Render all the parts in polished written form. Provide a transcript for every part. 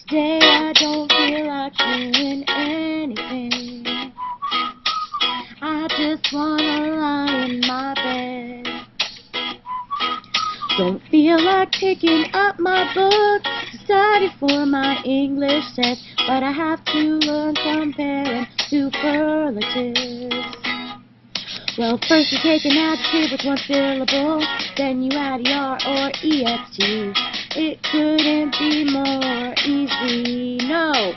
Today I don't feel like doing anything. I just wanna lie in my bed. Don't feel like picking up my book to study for my English test, but I have to learn comparing superlatives. Well, first you take an adjective with one syllable, then you add ER or EST. It couldn't be more easy. No,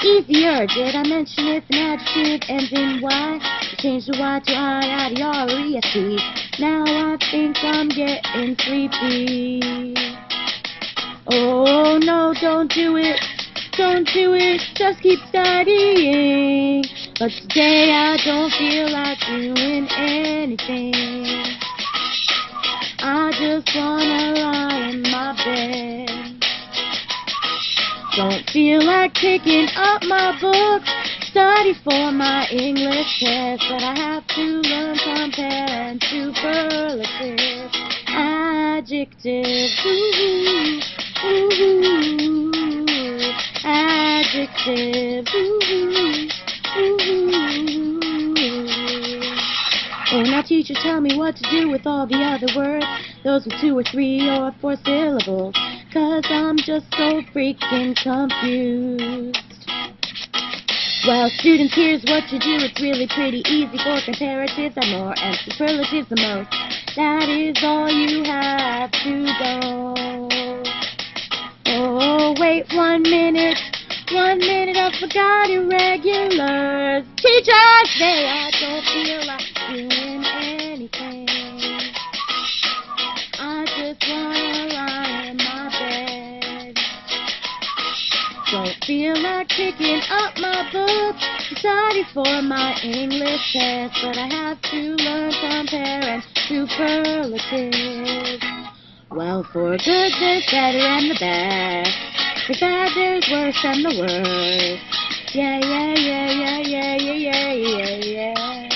easier. Did I mention if an adjective ends in Y? You change the Y to I, add ER or EST. Now I think I'm getting sleepy. Oh no, don't do it. Don't do it, just keep studying. But today I don't feel like doing anything. I just wanna lie in my bed. Don't feel like picking up my book, study for my English test, but I have to learn compare and superlative adjectives. Ooh, ooh. Adjectives. Oh, now teacher, tell me what to do with all the other words, those with 2 or 3 or 4 syllables, 'cause I'm just so freaking confused. Well, students, here's what you do. It's really pretty easy. For comparatives and more, and superlatives the most. That is all you have to go. Oh, wait 1 minute. 1 minute, I forgot irregulars. Teachers say I don't feel like doing anything. I just wanna lie in my bed. Don't feel like picking up my book to study for my English test, but I have to learn compare and superlatives. Well, for good there's better and the best. For bad there's worse and the worst. Yeah, yeah, yeah, yeah, yeah, yeah, yeah, yeah, yeah.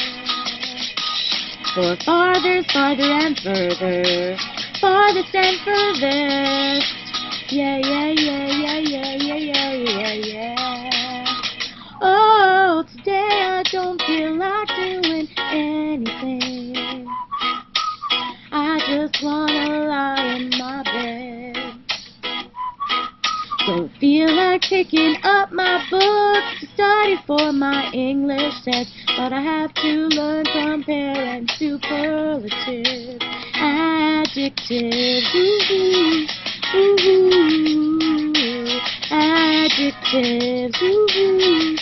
For far there's farther and further. Farthest and furthest. Yeah, yeah, yeah, yeah, yeah, yeah, yeah, yeah, yeah. Oh, today I don't feel like doing anything. I just wanna lie in my bed. Don't feel like picking up my book to study for my English test, but I have to learn compare and superlative adjectives. Ooh, ooh, ooh, adjectives. Ooh,